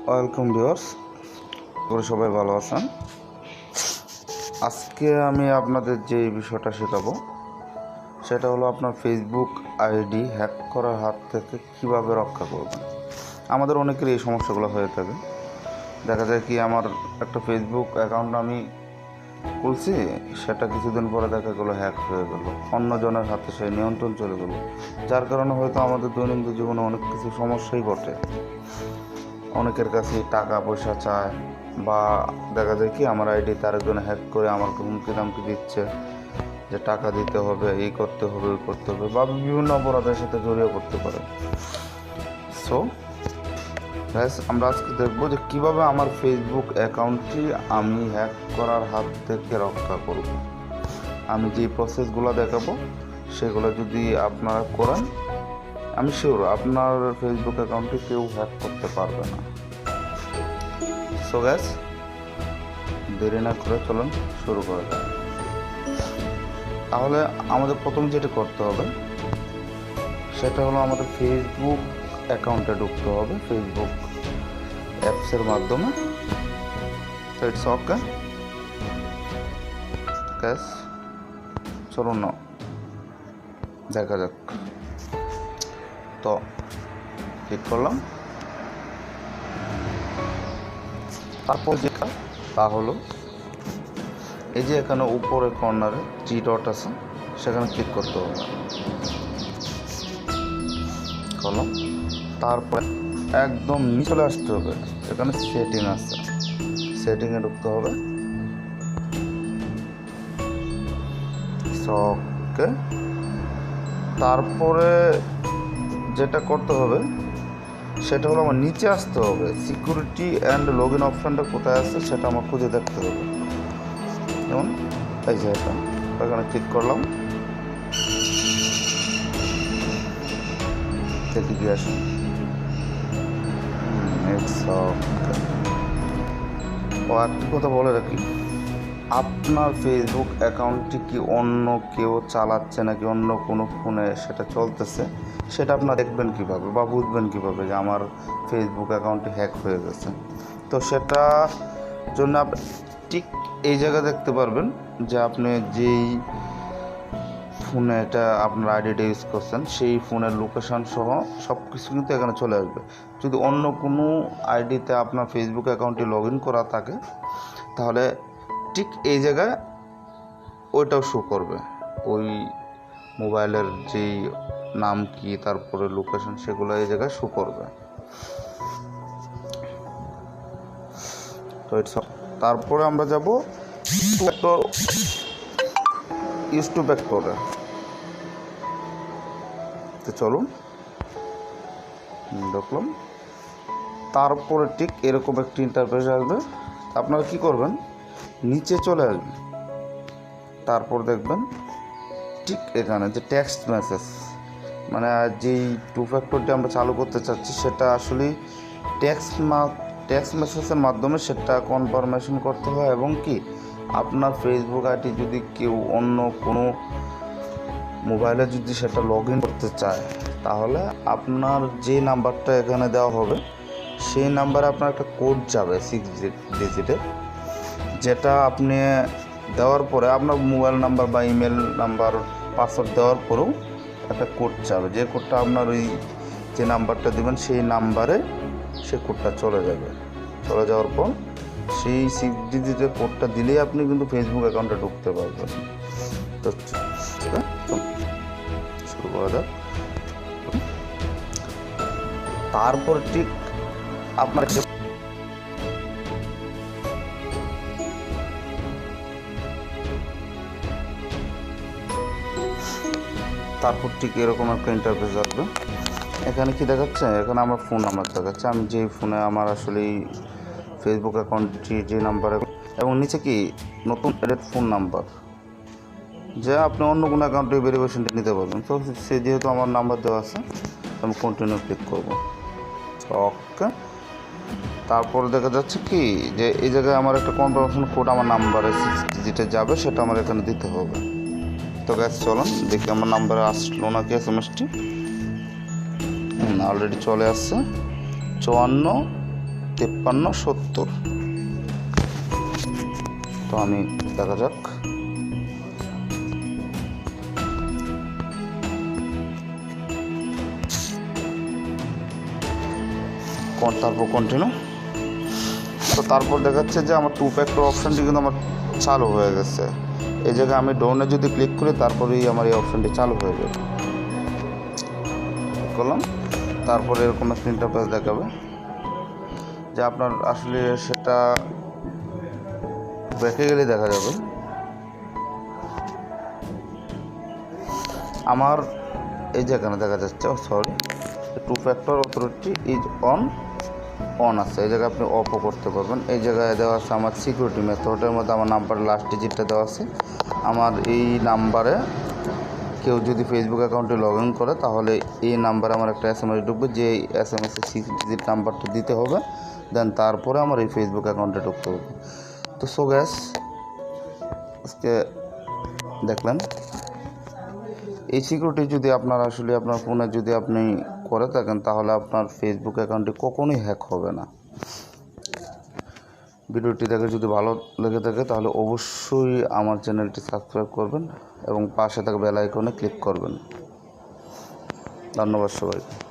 Welcome viewers, সবাই ভালো আছেন। আজকে আমি আপনাদের যে বিষয়টা শেখাবো সেটা হলো আপনার ফেসবুক আইডি হ্যাক করার হাত থেকে কিভাবে রক্ষা করবেন। আমাদের অনেকেরই এই সমস্যাগুলো হয়ে থাকে। দেখা যায় কি, আমার একটা ফেসবুক অ্যাকাউন্ট আমি খুলছি, সেটা কিছুদিন পরে দেখা গেলো হ্যাক হয়ে গেল, অন্যজনের হাতে সেই নিয়ন্ত্রণ চলে গেল, যার কারণে হয়তো আমাদের দৈনন্দিন জীবনে অনেক কিছু সমস্যাই ঘটে। অনেকের কাছে টাকা পয়সা চায়, বা দেখা যায় কি আমার আইডি আরেকজনে হ্যাক করে আমাকে হুমকি দামকি দিচ্ছে যে টাকা দিতে হবে, এই করতে হবে, ওই করতে হবে, বা বিভিন্ন অপরাধের সাথে জড়িয়ে পড়তে পারে। সো আমরা আজকে দেখবো যে কীভাবে আমার ফেসবুক অ্যাকাউন্টটি আমি হ্যাক করার হাত থেকে রক্ষা করব। আমি যে প্রসেসগুলো দেখাবো সেগুলো যদি আপনারা করেন, আমি শিওর আপনার ফেসবুক অ্যাকাউন্টটি কেউ হ্যাক করতে পারবে না। সো গ্যাস, দেরি না করে চলুন শুরু করা যাক। তাহলে আমাদের প্রথম যেটা করতে হবে সেটা হলো আমাদের ফেসবুক অ্যাকাউন্টে ঢুকতে হবে, ফেসবুক অ্যাপসের মাধ্যমে। তো ইটস ওকে গ্যাস, চলুন না দেখা যাক। তো ক্লিক করলাম। তারপর যেটা তা হলো এই যে এখানে উপরে কর্নারে জি ডট আছে, সেখানে ক্লিক করতে হবে। করলাম। তারপরে একদম নিচে চলে আসতে হবে, এখানে সেটিং আছে, সেটিংয়ে ঢুকতে হবে। ওকে, তারপরে যেটা করতে হবে সেটা হলো আমার নিচে আসতে হবে, সিকিউরিটি অ্যান্ড লগ ইন অপশানটা কোথায় আছে সেটা আমার খুঁজে দেখতে হবে। যেমন এই যে এখানে ক্লিক করলাম, দেখি কি আসে। ও একটি কথা বলে রাখি, আপনার ফেসবুক অ্যাকাউন্টটি কি অন্য কেউ চালাচ্ছে নাকি অন্য কোনো ফোনে সেটা চলতেছে, সেটা আপনারা দেখবেন কীভাবে বা বুঝবেন কীভাবে যে আমার ফেসবুক অ্যাকাউন্টটি হ্যাক হয়ে গেছে। তো সেটা জন্য আপনি ঠিক এই জায়গায় দেখতে পারবেন যে আপনি যেই ফোনে এটা আপনার আইডিটা ইউজ করছেন সেই ফোনের লোকেশান সহ সব কিছু কিন্তু এখানে চলে আসবে। যদি অন্য কোনো আইডিতে আপনার ফেসবুক অ্যাকাউন্টটি লগ ইন করা থাকে তাহলে ঠিক এই জায়গায় ওইটাও শো করবে, ওই মোবাইলের যেই নাম কি তারপরে লোকেশন সেগুলো এই জায়গায় শো করবে। তো তারপরে আমরা যাব ইউজ টু ফ্যাক্টরে। তো চলুন দেখলাম। তারপরে ঠিক এরকম একটি ইন্টারফেস আসবে, আপনারা কি করবেন, নিচে চলে আসবেন। তারপর দেখবেন ঠিক এখানে যে টেক্সট মেসেজ, মানে যেই টু ফ্যাক্টরটি আমরা চালু করতে চাচ্ছি সেটা আসলে টেক্সট মেসেজের মাধ্যমে সেটা কনফার্মেশন করতে হয়। এবং কি আপনার ফেসবুক আইডি যদি কেউ অন্য কোনো মোবাইলে যদি সেটা লগ ইন করতে চায় তাহলে আপনার যে নাম্বারটা এখানে দেওয়া হবে সেই নাম্বারে আপনার একটা কোড যাবে 6 ডিজিটের, যেটা আপনি দেওয়ার পরে আপনার মোবাইল নাম্বার বা ইমেল নাম্বার পাসওয়ার্ড দেওয়ার পরেও একটা কোড যাবে, যে কোডটা আপনার ওই যে নাম্বারটা দেবেন সেই নাম্বারে সে কোডটা চলে যাবে। চলে যাওয়ার পর সেই 6 ডিজিটের কোডটা দিলেই আপনি কিন্তু ফেসবুক অ্যাকাউন্টে ঢুকতে পারবেন। তো শুরু করা যাক। তারপর ঠিক আপনার তারপর ঠিক এরকম একটা ইন্টারফেস আসবে। এখানে কি দেখাচ্ছে, এখানে আমার ফোন নাম্বার দেখাচ্ছে, আমি যেই ফোনে আমার আসলে ফেসবুক অ্যাকাউন্টটি যে নাম্বারে, এবং নিচে কি নতুন এডেড ফোন নাম্বার, যে আপনি অন্য কোনো অ্যাকাউন্টে ভেরিফিকেশনটা নিতে পারবেন। তো সে যেহেতু আমার নাম্বার দেওয়া আছে আমি কন্টিনিউ ক্লিক করবো। ওকে, তারপরে দেখা যাচ্ছে কি যে এই জায়গায় আমার একটা কনফার্মেশন কোড আমার নাম্বারে 6 ডিজিটে যাবে, সেটা আমার এখানে দিতে হবে। তো গ্যাস চলুন দেখি আমার নাম্বারে আসলো নাকি এসএমএসটি। অলরেডি চলে আসছে 54 5370। তো আমি দেখা যাক, তারপর কন্টিনিউ। তো তারপর দেখাচ্ছে যে আমার 2 ফ্যাক্টর অপশানটি কিন্তু আমার চালু হয়ে গেছে। এই জায়গায় আমি ডোনে যদি ক্লিক করি তারপরেই আমার এই অপশানটি চালু হয়ে যাবে। করলাম, তারপরে এরকম একটা ইন্টারফেস দেখাবে যে আপনার আসলে সেটা ব্যাকে গেলে দেখা যাবে আমার এই যে এখানে দেখা যাচ্ছে, sorry, 2 factor authority is on আছে। এই জায়গায় আপনি অফও করতে পারবেন। এই জায়গায় দেওয়া আছে আমার সিকিউরিটি মেথডের মধ্যে আমার নাম্বারের লাস্ট ডিজিটটা দেওয়া আছে। আমার এই নাম্বারে কেউ যদি ফেসবুক অ্যাকাউন্টে লগ ইন করে তাহলে এই নাম্বারে আমার একটা SMS ঢুকবে, যে SMS-এর 6 ডিজিট নাম্বারটা দিতে হবে, দেন তারপরে আমার এই ফেসবুক অ্যাকাউন্টে ঢুকতে হবে। তো সো গ্যাস, আজকে দেখলেন এই সিকিউরিটি যদি আপনার আসলে আপনার ফোনে যদি আপনি করে থাকেন তাহলে আপনার ফেসবুক অ্যাকাউন্টটি কখনোই হ্যাক হবে না। ভিডিওটি দেখে যদি ভালো লেগে থাকে তাহলে অবশ্যই আমার চ্যানেলটি সাবস্ক্রাইব করবেন এবং পাশে থাকা বেল আইকনে ক্লিক করবেন। ধন্যবাদ সবাইকে।